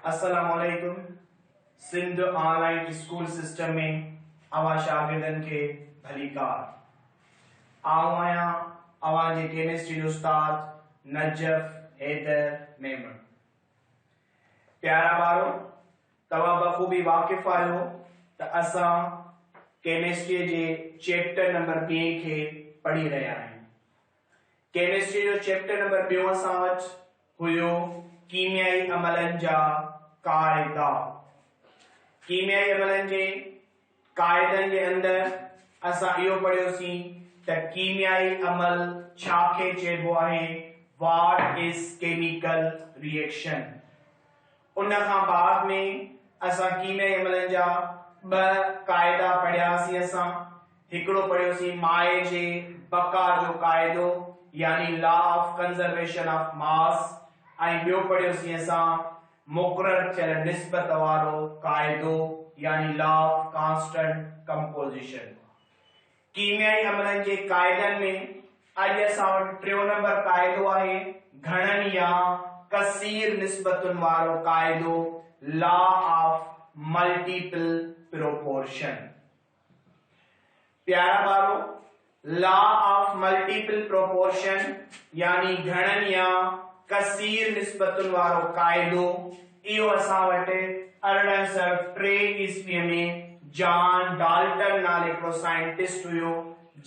अस्सलामुअलैकुम। Sindh online school system में अवा शागिर्दन के भली कार। आऊं आहियां अवां जे केमिस्ट्री जो उस्ताद नजफ हैदर मेमन। प्यारा ॿारो, तव्हां बख़ूबी वाक़िफ़ आहियो त असां केमिस्ट्री जे चैप्टर नंबर 2 खे पढ़ी रहिया आहियूं। केमिस्ट्री जो चैप्टर नंबर 2 असां वटि हुयो कीमियाई अमलन जा कायदा। कीमियाई अमलन जे कायदनि जे अंदर असां इहो पढ़ियोसीं त कीमियाई अमल छा खे चइबो आहे, व्हाट इज केमिकल रिएक्शन। उन खां बाद में असां कीमियाई अमलन जा ॿ कायदा पढ़ियासीं। असां हिकिड़ो पढ़ियोसीं माए जे बका जो कायदो यानी law of conservation of mass, ऐं ॿियो पढ़ियोसीं असां मुक़रर थियल निस्बत वारो कायदो यानी लॉ ऑफ कांस्टेंट कंपोजिशन। कीमियाई अमलन जे कायदनि में अॼु असां वटि 3 नंबर कायदो आहे घणनि या कसीर निस्बतुनि वारो कायदो, लॉ ऑफ मल्टीपल प्रोपोर्शन। प्यारा ॿारो, लॉ ऑफ मल्टीपल प्रोपोर्शन यानी घणनि या कसीर निस्बतुनि वारो कायदो, इहो असां वटि 1803 ईस्वी में जॉन डाल्टन नाले हिकिड़ो साइंटिस्ट हुयो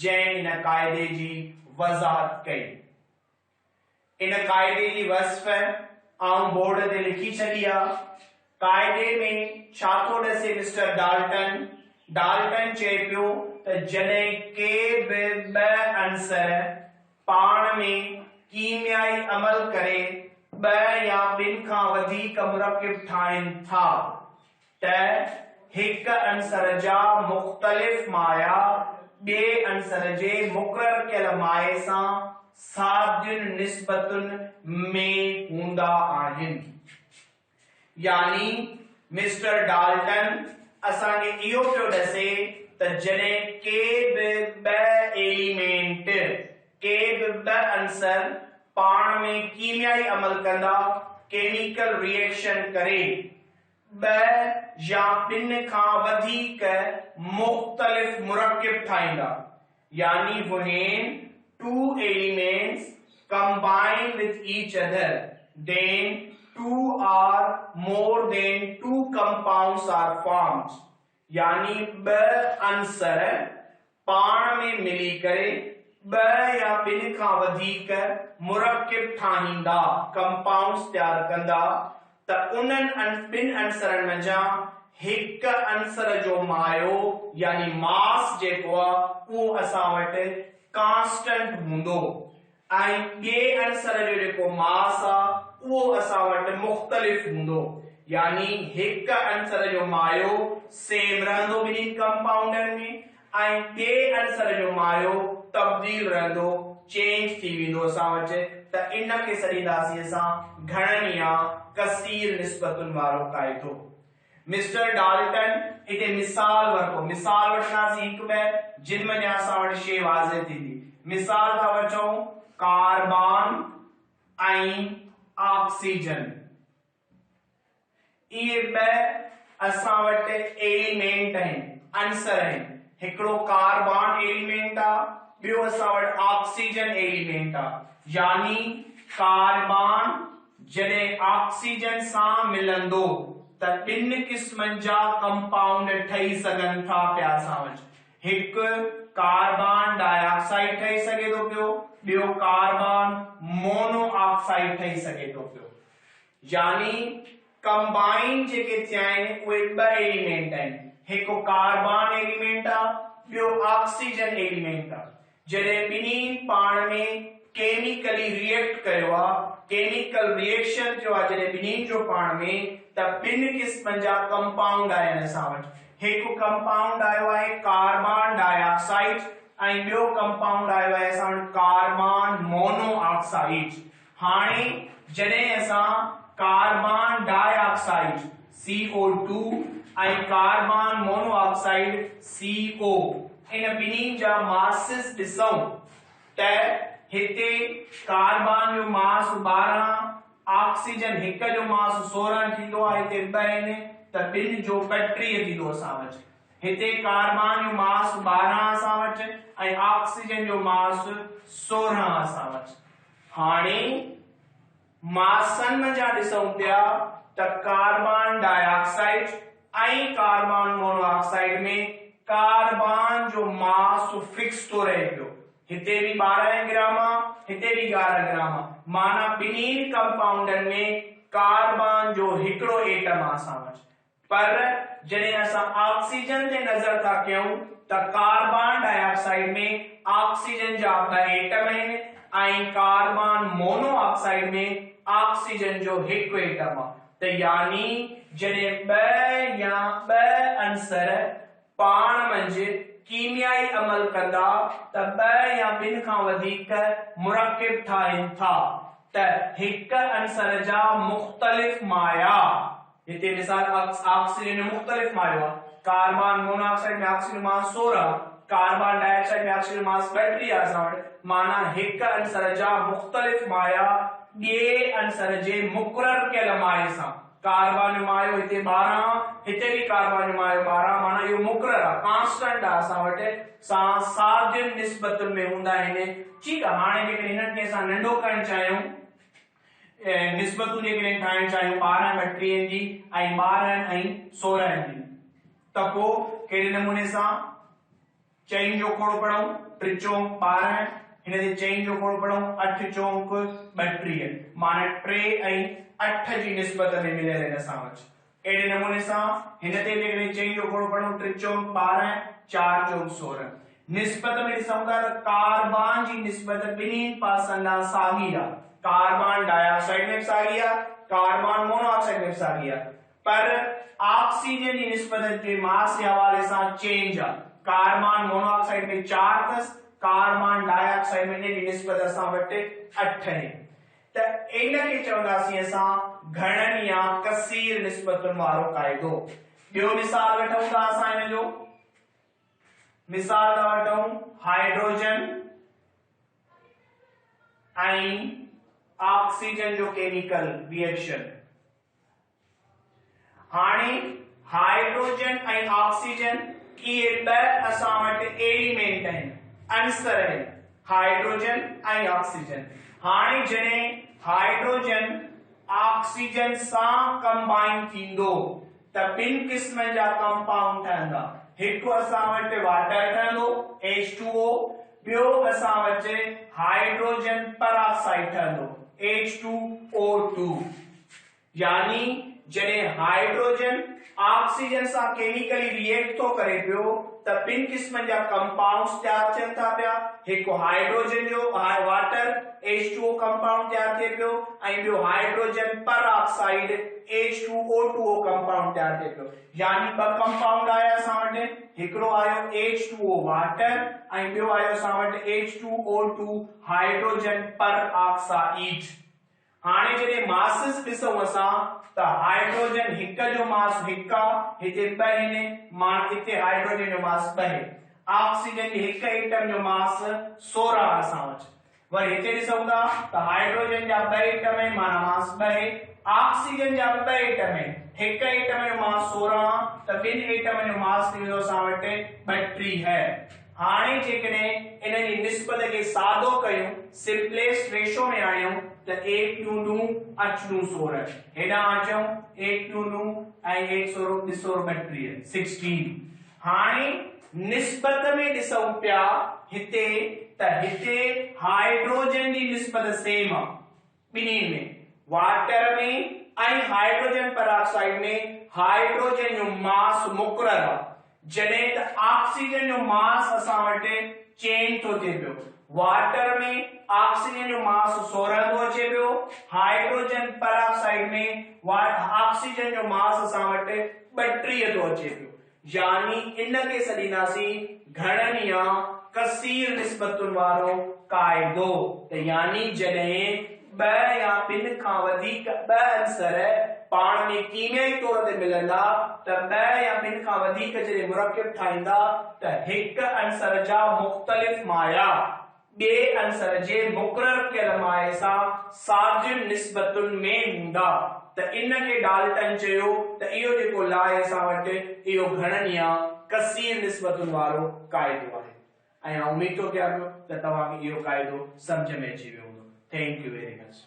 जंहिं इन कायदे जी वज़ाहत कई। इन कायदे जी वस्फ़ आऊं बोर्ड ते लिखी छॾी आहे। कायदे में छा थो ॾसे मिस्टर डाल्टन? डाल्टन चए पियो त जॾहिं के बि ॿ अंसर पाण में कीमियाई अमल करे ॿ या ॿिनि खां वधीक मुरकिब ठाहिनि था त हिक अंसर जा मुख़्तलिफ़ माया ॿिए अंसर जे मुक़रर कयल माए सां सादियुनि निस्बतुनि में हूंदा आहिनि। यानी मिस्टर डाल्टन असांखे इहो पियो ॾसे त जॾहिं के बि ॿ एलिमेंट, के बि ॿ अंसर पाण में कीमियाई अमल कंदा, केमिकल रिएक्शन करे ॿ या ॿिनि खां वधीक मुख़्तलिफ़ मुरकिब ठाहींदा, यानी when two elements combine with each other, then 2 or more than 2 compounds are formed। यानी ॿ अंसर पाण में मिली करे ॿ या ॿिनि खां वधीक मुरकिब ठाहींदा, कंपाउंड्स तैयार कंदा, त उन्हनि ॿिनि अंसरनि मंझां हिक अंसर जो मायो यानी मास जेको आहे उहो असां वटि कांस्टेंट हूंदो, ऐं ॿिए अंसर जो जेको मास आहे उहो असां वटि मुख़्तलिफ़ हूंदो। यानी हिक अंसर जो मायो सेम रहंदो ॿिन्ही कंपाउंडनि में, ऐं ॿिए अंसर जो मायो तब्दील रहंदो, चेंज थी वेंदो असां वटि। त इन खे सॾींदासीं असां घणनि या कसीर निस्बतुनि वारो कायदो। मिस्टर डाल्टन हिते मिसाल वठो, मिसाल वठंदासीं हिकु ॿ जिन में असां वटि शइ वाज़िह थींदी। मिसाल था वठूं कार्बन ऐं ऑक्सीजन। इहे ॿ असां वटि एलिमेंट आहिनि, अंसर आहिनि। हिकिड़ो कार्बन एलिमेंट आहे, ॿियो असां वटि ऑक्सीजन एलिमेंट आहे। यानी कार्बन जॾहिं ऑक्सीजन सां मिलंदो त ॿिनि क़िस्मनि जा कंपाउंड ठही सघनि था पिया असां वटि। हिकु कार्बन डाइऑक्साइड ठही सघे थो पियो, ॿियो कार्बन मोनोऑक्साइड ठही सघे थो पियो। यानी कंबाइन जेके थिया आहिनि उहे ॿ एलिमेंट आहिनि, हिकु कार्बन एलिमेंट आहे, ॿियो ऑक्सीजन एलिमेंट आहे। जॾहिं ॿिन्ही पाण में केमिकली रिएक्ट कयो आहे, केमिकल रिएक्शन थियो आहे जॾहिं ॿिन्ही जो पाण में, त ॿिनि क़िस्मनि जा कंपाउंड आहिनि असां वटि। हिकु कंपाउंड आयो आहे कार्बन डाइऑक्साइड ऐं ॿियो कंपाउंड आयो आहे असां वटि कार्बन मोनोऑक्साइड। हाणे जॾहिं असां कार्बन डाइऑक्साइड CO2 ऐं कार्बन मोनोऑक्साइड CO इन ॿिन्ही जा मासिस ॾिसूं त हिते कार्बन जो मास 12 ऑक्सीजन हिक जो मास 16 थींदो आहे, हिते 2 आहिनि त 2 जो 32 थींदो असां वटि। हिते कार्बन जो मास 12 असां वटि ऐं ऑक्सीजन जो मास 16 असां वटि। हाणे मासन में जा ॾिसूं पिया त कार्बन डाइऑक्साइड ऐं कार्बन मोनोऑक्साइड में कार्बन जो मास फिक्स तो रहे पियो। हिते भी 12 ग्राम, हिते भी 11 ग्राम, माना ॿिन्ही कंपाउंडन में कार्बन जो हिकिड़ो एटम असां वटि। पर जॾहिं असां ऑक्सीजन ते नज़र था कयूं त कार्बन डाइऑक्साइड में ऑक्सीजन जा 2 एटम आहिनि ऐं कार्बन मोनोऑक्साइड में ऑक्सीजन जो हिकु एटम आहे। त यानी जॾहिं 2 या 2 अंसर पाण मंझि कीमियाई अमल कंदा त 2 या 2 खां वधीक मुरक्किब ठाहिनि था त हिक अंसर जा मुख़्तलिफ़ माया, हिते मिसाल ऑक्सीजन में मुख़्तलिफ़ मायो आहे। कार्बन मोनोऑक्साइड में ऑक्सीजन मास 16, कार्बन डाइऑक्साइड में ऑक्सीजन मास 32 आहे असां वटि, माना हिक अंसर जा मुख़्तलिफ़ माया ॿिए अंसर जे मुक़रर कयल माए सां। कार्बन जो मायो हिते 12, हिते भी कार्बन जो मायो 12, माना इहो मुक़रर आहे, कांस्टेंट आहे असां वटि, सां सादिम निस्बतुनि में हूंदा आहिनि। ठीकु आहे। हाणे जेकॾहिं हिननि खे असां नंढो करणु चाहियूं, निस्बतूं जेकॾहिं ठाहिणु चाहियूं 12 32 जी ऐं 12 ऐं 16 जी, त पोइ कहिड़े नमूने सां चईं जो खोड़ पढ़ूं, 3 चौक 12, हिन ते चईं जो खोड़ पढ़ूं 8 चौक 32, माना 3 ऐं 8 जी निस्बत में मिलियल आहिनि असां वटि। अहिड़े नमूने सां हिन ते जेकॾहिं चईं जो खोड़ पढ़ूं 3 चौक 12, 4 चौक 16, निस्बत में ॾिसूं था त कार्बन जी निस्बत ॿिन्ही पासनि ॾांहुं साॻी आहे। कार्बन डाइऑक्साइड में साॻी आहे, कार्बन मोनोऑक्साइड में साॻी आहे, पर ऑक्सीजन जी निस्बत जे मास जे हवाले सां चेंज आहे। कार्बन मोनोऑक्साइड में 4 अथसि, कार्बन डाइऑक्साइड में जी निस्बत असां वटि 8 आहे। त इन खे चवंदासीं असां घणनि या कसीर निस्बतुनि वारो क़ाइदो। ॿियो मिसाल वठूं था असां हिन जो, मिसाल था वठूं हाइड्रोजन ऐं ऑक्सीजन जो केमिकल रिएक्शन। हाणे हाइड्रोजन ऐं ऑक्सीजन इहे 2 असां वटि एलिमेंट आहिनि, अंसर आहिनि, हाइड्रोजन ऐं ऑक्सीजन। हाणे जॾहिं हाइड्रोजन ऑक्सीजन सां कंबाइन थींदो त 2 क़िस्मनि जा कंपाउंड ठहंदा। हिकु असां वटि वाटर ठहंदो H2O, ॿियो असां वटि हाइड्रोजन परऑक्साइड ठहंदो H2O2। यानी जॾहिं हाइड्रोजन ऑक्सीजन सां केमिकली रिएक्ट थो करे पियो त 2 क़िस्मनि जा कंपाउंड्स तैयार थियनि था पिया। हिकु हाइड्रोजन जो वाटर H2O कंपाउंड तैयार थिए पियो ऐं ॿियो हाइड्रोजन परऑक्साइड H2O2 कंपाउंड तैयार थिए पियो। यानी 2 कंपाउंड आया असां वटि, हिकिड़ो आयो H2O वाटर ऐं ॿियो आयो असां वटि H2O2 हाइड्रोजन परऑक्साइड। हाणे जॾहिं मासिस ॾिसूं असां त हाइड्रोजन हिक जो मास 1 आहे, हिते 2 आहिनि, माना हिते हाइड्रोजन जो मास 2 आहे। ऑक्सीजन जे हिक एटम जो मास 16 असां वटि। वरी हिते ॾिसूं था त हाइड्रोजन जा 2 एटम आहिनि, माना मास 2 आहे। ऑक्सीजन जा 2 एटम आहिनि, हिक एटम जो मास 16 त 2 एटम जो मास थींदो असां वटि 32 है। हाणे जेकॾहिं इन जी निस्बत खे सादो कयूं, सिंपलेस्ट रेशो में आणियूं त 1 to 9 8 to 16, हेॾां अचूं 1 to 9 ऐं 1 16 32 16। हाणे निस्बत में ॾिसूं पिया हिते त हिते हाइड्रोजन जी निस्बत सेम आहे ॿिन्ही में, वाटर में ऐं हाइड्रोजन परऑक्साइड में हाइड्रोजन जो मास मुक़रर आहे, जॾहिं त ऑक्सीजन जो मास असां वटि चेंज थो थिए पियो। वाटर में ऑक्सीजन जो मास 16 थो अचे पियो, हाइड्रोजन परऑक्साइड में ऑक्सीजन जो मास असां वटि 32 थो अचे पियो। यानी इन खे सॾींदासीं घणनि या कसीर निस्बतुनि वारो क़ाइदो। त यानी जॾहिं 2 या 2 खां वधीक 2 अंसर पाण में कीमियाई तौर ते मिलंदा त 2 या 2 खां वधीक जॾहिं मुरक्किब ठाहींदा त हिक अंसर जा मुख़्तलिफ़ माया बे अंसर जे मुक़रर कयल माए सां साजिन निस्बतुन में हूंदा त इन के डाल्टन चयो त इहो जेको ला आहे असां वटि इहो घणनि या कसीर निस्बतुन वारो क़ाइदो आहे ऐं उम्मीद थो कयां त तव्हांखे इहो क़ाइदो सम्झ में अची वियो हूंदो। Thank U very much.